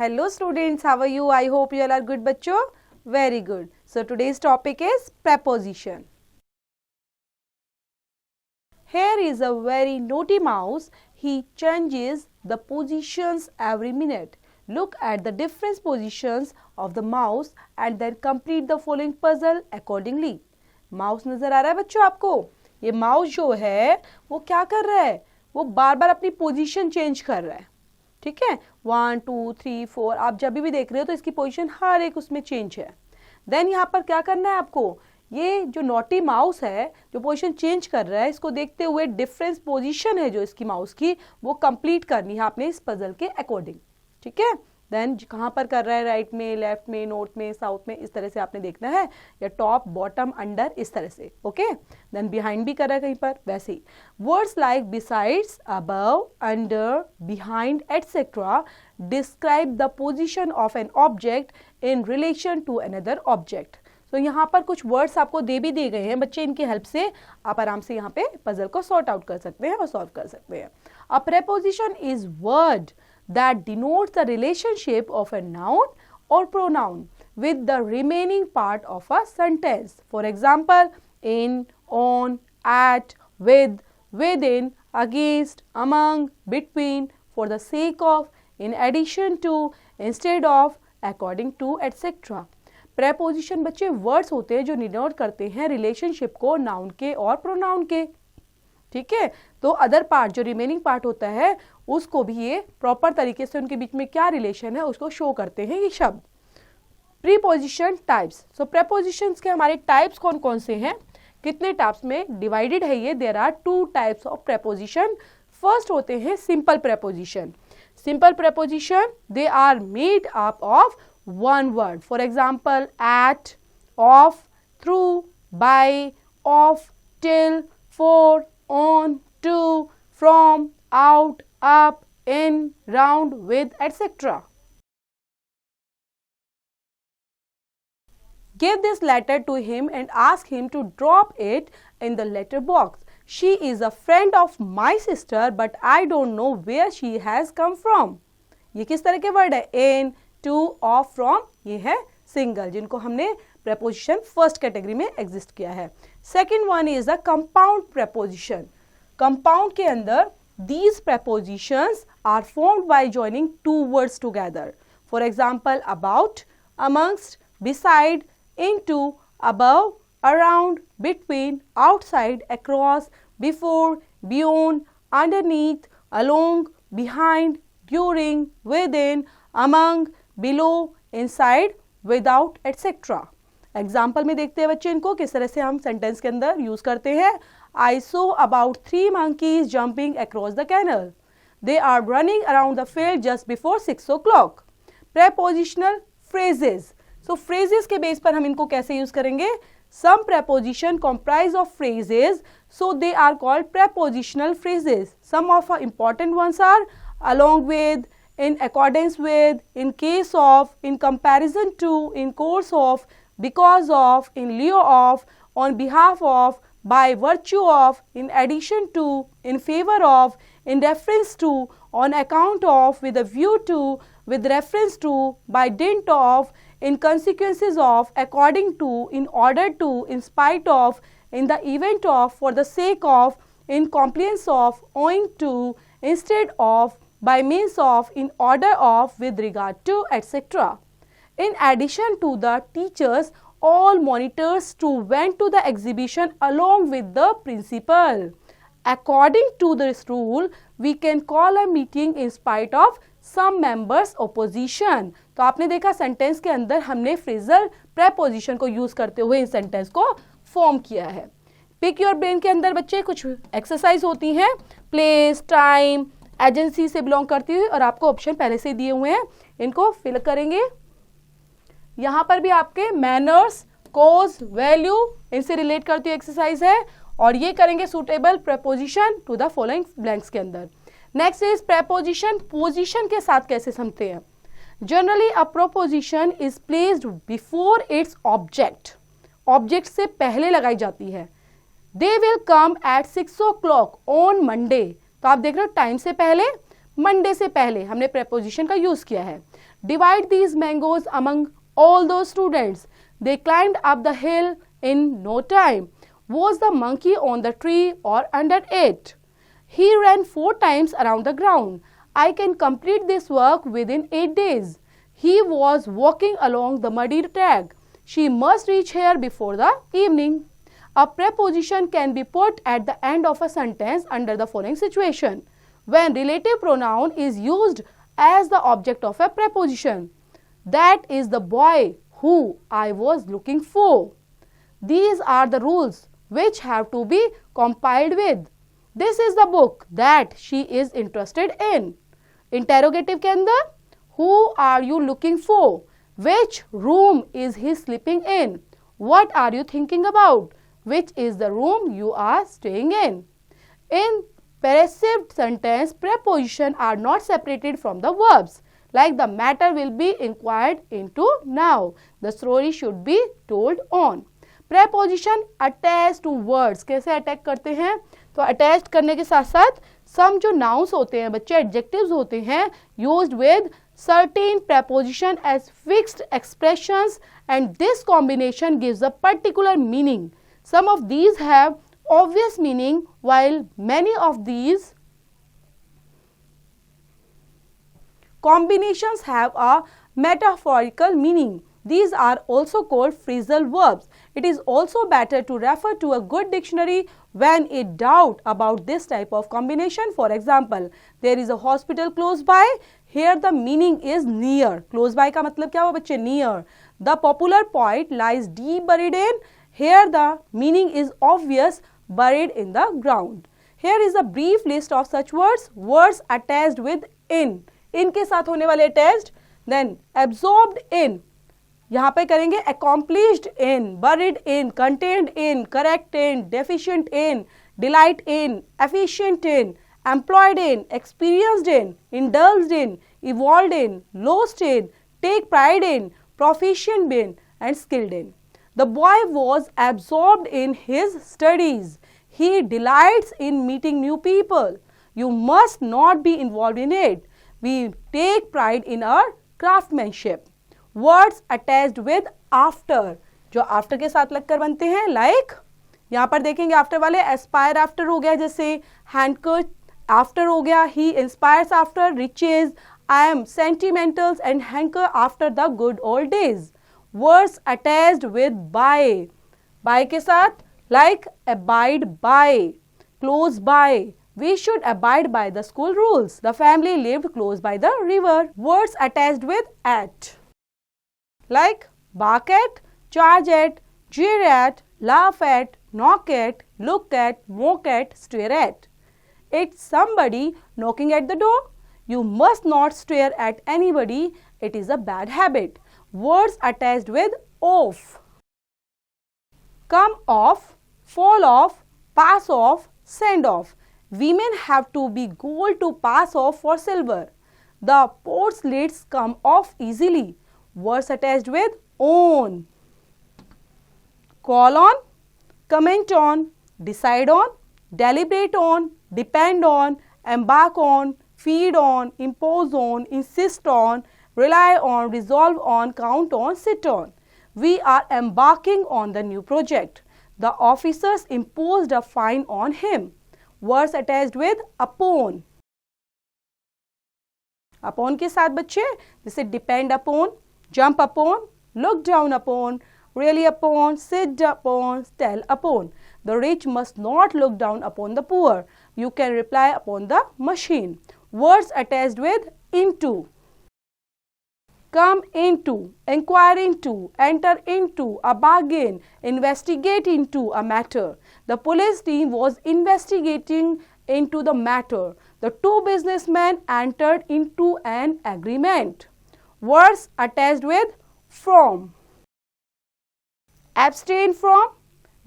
Hello students, how are you? I hope you all are good बच्चों. Very good. So today's topic is preposition. Here is a very naughty mouse. He changes the positions every minute. Look at the different positions of the mouse and then complete the following puzzle accordingly. Mouse नजर आ रहा है बच्चों आपको? ये mouse जो है वो क्या कर रहा है? वो बार बार अपनी पोजीशन चेंज कर रहा है. ठीक है, 1 2 3 4 आप जब भी देख रहे हो तो इसकी पोजीशन हर एक उसमें चेंज है. देन यहाँ पर क्या करना है आपको? ये जो नॉटी माउस है जो पोजीशन चेंज कर रहा है, इसको देखते हुए डिफरेंस पोजीशन है जो इसकी माउस की वो कंप्लीट करनी है आपने इस पजल के अकॉर्डिंग. ठीक है, देन कहाँ पर कर रहा है? राइट में, लेफ्ट में, नॉर्थ में, साउथ में, इस तरह से आपने देखना है, या टॉप बॉटम अंडर इस तरह से. ओके, देन बिहाइंड भी कर रहा है कहीं पर, वैसे ही. Words like besides, above, under, behind etcetera describe the position of an object in relation to another object. तो यहाँ पर कुछ वर्ड्स आपको दे भी दिए गए हैं बच्चे, इनकी हेल्प से आप आराम से यहाँ पे पजल को सॉर्ट आउट कर सकते हैं और सॉल्व कर सकते हैं. A preposition is word that denotes the relationship of a noun or pronoun with the remaining part of a sentence. For example, in, on, at, with, within, against, among, between, for the sake of, in addition to, instead of, according to, etc. Preposition बच्चे words होते हैं जो denote करते हैं relationship को noun के और pronoun के. ठीक है, तो अदर पार्ट जो रिमेनिंग पार्ट होता है उसको भी ये प्रॉपर तरीके से उनके बीच में क्या रिलेशन है उसको शो करते हैं ये शब्द. Preposition types. सो प्रेपोजिशंस के हमारे टाइप्स कौन कौन से हैं, कितने टाइप्स में डिवाइडेड है ये? There are 2 types of preposition. First होते हैं simple preposition. Simple preposition they are made up of one word. For example at, of, through, by, of, till, for, on, to, from, out, up, in, round, with, etc. Give this letter to him and ask him to drop it in the letter box. She is a friend of my sister, but I don't know where she has come from. ये किस तरह के word है? in, to, of, from. ये है single जिनको हमने preposition first category में एग्जिस्ट किया है. Second one is the compound preposition. Compound के अंदर these prepositions are formed by joining 2 words together. For example, about, amongst, beside, into, above, around, between, outside, across, before, beyond, underneath, along, behind, during, within, among, below, inside, without, etc. Example में देखते हैं बच्चे इनको किस तरह से हम sentence के अंदर यूज करते हैं. I saw about 3 monkeys jumping across the canal. They are running around the field just before 6 o'clock. Prepositional phrases. So phrases के बेस पर हम इनको कैसे यूज करेंगे? Some preposition comprise of phrases, so they are called prepositional phrases. Some of our important ones are along with, in accordance with, in case of, in comparison to, in course of, because of, in lieu of, on behalf of, by virtue of, in addition to, in favor of, in reference to, on account of, with a view to, with reference to, by dint of, in consequences of, according to, in order to, in spite of, in the event of, for the sake of, in compliance of, owing to, instead of, by means of, in order of, with regard to, etc. In addition to the teachers, all monitors too went to the exhibition along with the principal. According to this rule, we can call a meeting in spite of some members' opposition. तो आपने देखा sentence के अंदर हमने phrasal preposition को use करते हुए इस सेंटेंस को फॉर्म किया है. पिक योर ब्रेन के अंदर बच्चे कुछ एक्सरसाइज होती हैं, प्लेस, टाइम, एजेंसी से बिलोंग करती हुई, और आपको ऑप्शन पहले से दिए हुए हैं, इनको फिल करेंगे. यहाँ पर भी आपके मैनर्स, कोज, वैल्यू इनसे रिलेट करती हुई एक्सरसाइज है, और ये करेंगे suitable preposition to the following blanks के अंदर. नेक्स्ट इज प्रेपोजिशन पोजिशन के साथ कैसे समझते हैं. Generally a proposition is placed before its object. Object से पहले लगाई जाती है. They will come at 6 o'clock on Monday. तो आप देख रहे हो टाइम से पहले, मंडे से पहले हमने प्रेपोजिशन का यूज किया है. Divide these mangoes among all those students. They climbed up the hill in no time. Was the monkey on the tree or under it? He ran 4 times around the ground. I can complete this work within 8 days. He was walking along the muddy track. She must reach here before the evening. A preposition can be put at the end of a sentence under the following situation. When relative pronoun is used as the object of a preposition. That is the boy who I was looking for. These are the rules which have to be complied with. This is the book that she is interested in. Interrogative के अंदर who are you looking for? Which room is he sleeping in? What are you thinking about? Which is the room you are staying in? In passive sentence, prepositions are not separated from the verbs. Like the matter will be inquired into now. The story should be told on. Preposition attach to words. कैसे attach करते हैं? तो attach करने के साथ साथ some जो nouns होते हैं बच्चे adjectives होते हैं used with certain preposition as fixed expressions and this combination gives a particular meaning. Some of these have obvious meaning while many of these combinations have a metaphorical meaning. These are also called phrasal verbs. It is also better to refer to a good dictionary when in doubt about this type of combination. For example, there is a hospital close by. Here the meaning is near. Close by का मतलब क्या हुआ बच्चे? Near. The popular poet lies deep buried in. Here the meaning is obvious, buried in the ground. Here is a brief list of such words. Words attached with in. In के साथ होने वाले attached. Then absorbed in. यहाँ पे करेंगे accomplished in, buried in, contained in, correct in, deficient in, delight in, efficient in, employed in, experienced in, indulged in, evolved in, lost in, take pride in, proficient in, and skilled in. The boy was absorbed in his studies. He delights in meeting new people. You must not be involved in it. We take pride in our craftsmanship. Words attached with after, जो after के साथ लगकर बनते हैं, like यहाँ पर देखेंगे after वाले aspire after हो गया, जैसे hanker after हो गया, he inspires after riches, I am sentimental and hanker after the good old days. Words attached with by के साथ like abide by, close by. We should abide by the school rules. The family lived close by the river. Words attached with at. Like bark at, charge at, jeer at, laugh at, knock at, look at, mock at, stare at. It's somebody knocking at the door. You must not stare at anybody. It is a bad habit. Words attached with off. Come off, fall off, pass off, send off. Women have to be gold to pass off for silver. The port's lids come off easily. Words attached with on. Call on, comment on, decide on, deliberate on, depend on, embark on, feed on, impose on, insist on, rely on, resolve on, count on, sit on. We are embarking on the new project. The officers imposed a fine on him. Words attached with upon. Upon के साथ बच्चे जैसे depend upon, jump upon, look down upon, really upon, sit upon, tell upon. The rich must not look down upon the poor. You can reply upon the machine. Words attached with into. Come into, inquire into, enter into, a bargain, investigate into a matter. The police team was investigating into the matter. The two businessmen entered into an agreement. Words attached with from. Abstain from,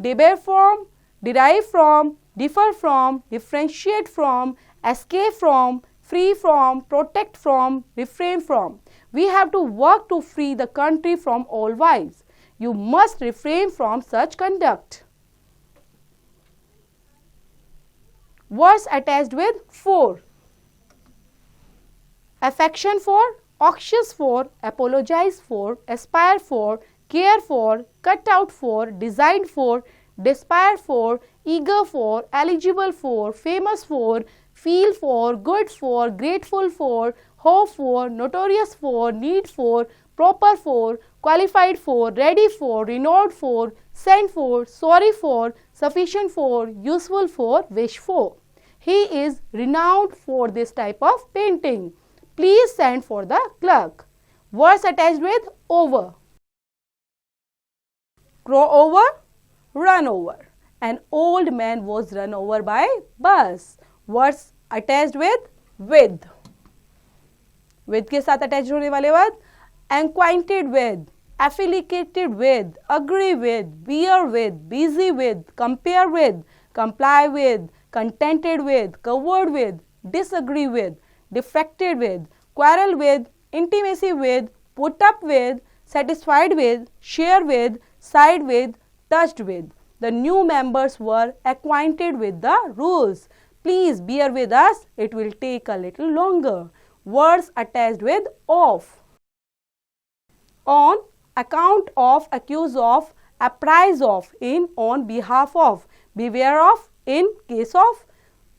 debar from, derive from, differ from, differentiate from, escape from, free from, protect from, refrain from. We have to work to free the country from all vice. You must refrain from such conduct. Words attached with for. Affection for, anxious for, apologize for, aspire for, care for, cut out for, designed for, despair for, eager for, eligible for, famous for, feel for, good for, grateful for, hope for, notorious for, need for, proper for, qualified for, ready for, renowned for, sent for, sorry for, sufficient for, useful for, wish for. He is renowned for this type of painting. Please send for the clerk. Words attached with over. Crow over, run over. An old man was run over by bus. Words attached with. With के साथ attached होने वाले word acquainted with, affiliated with, agree with, bear with, busy with, compare with, comply with, contented with, covered with, disagree with, defected with, quarrel with, intimacy with, put up with, satisfied with, share with, side with, touched with. The new members were acquainted with the rules. Please bear with us, it will take a little longer. Words attached with of. On, account of, accuse of, apprise of, in, on behalf of, beware of, in case of,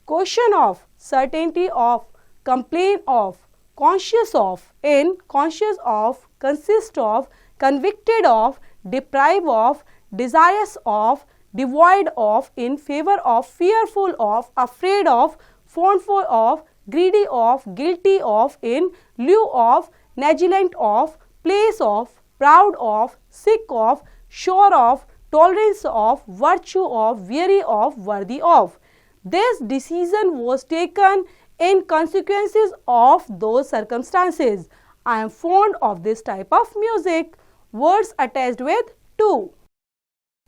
question of, certainty of, complain of, conscious of, in, conscious of, consist of, convicted of, deprive of, desirous of, devoid of, in favor of, fearful of, afraid of, fawnful of, greedy of, guilty of, in lieu of, negligent of, place of, proud of, sick of, sure of, tolerance of, virtue of, weary of, worthy of. This decision was taken in consequences of those circumstances. I am fond of this type of music. Words attached with to.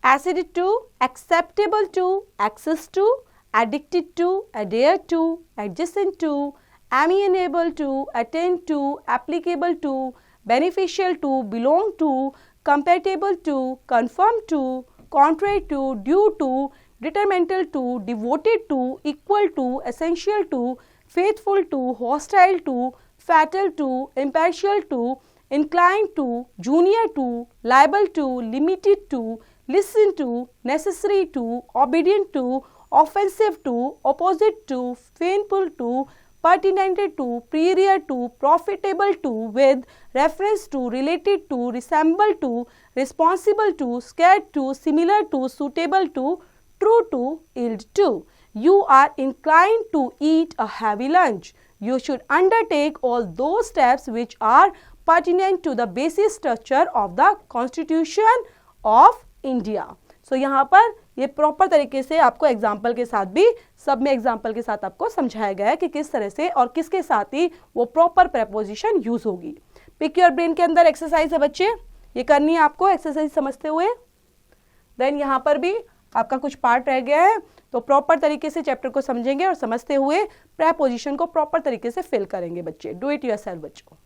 Acceded to, acceptable to, access to, addicted to, adhere to, adjacent to, amenable to, attend to, applicable to, beneficial to, belong to, compatible to, conform to, contrary to, due to, detrimental to, devoted to, equal to, essential to, faithful to, hostile to, fatal to, impartial to, inclined to, junior to, liable to, limited to, listen to, necessary to, obedient to, offensive to, opposite to, painful to, pertinent to, prior to, profitable to, with reference to, related to, resemble to, responsible to, scared to, similar to, suitable to, true to, yield to. You are inclined to eat a heavy lunch. You should undertake all those steps which are pertinent to the basic structure of the Constitution of India. So यहाँ पर ये proper तरीके से आपको example के साथ भी सब में एग्जाम्पल के साथ आपको समझाया गया है कि किस तरह से और किसके साथ ही वो प्रॉपर प्रेपोजिशन यूज होगी. पिक योर ब्रेन के अंदर एक्सरसाइज है बच्चे, ये करनी है आपको एक्सरसाइज समझते हुए. देन यहाँ पर भी आपका कुछ पार्ट रह गया है, तो प्रॉपर तरीके से चैप्टर को समझेंगे और समझते हुए प्रेपोजिशन को प्रॉपर तरीके से फिल करेंगे बच्चे. डू इट योरसेल्फ बच्चों.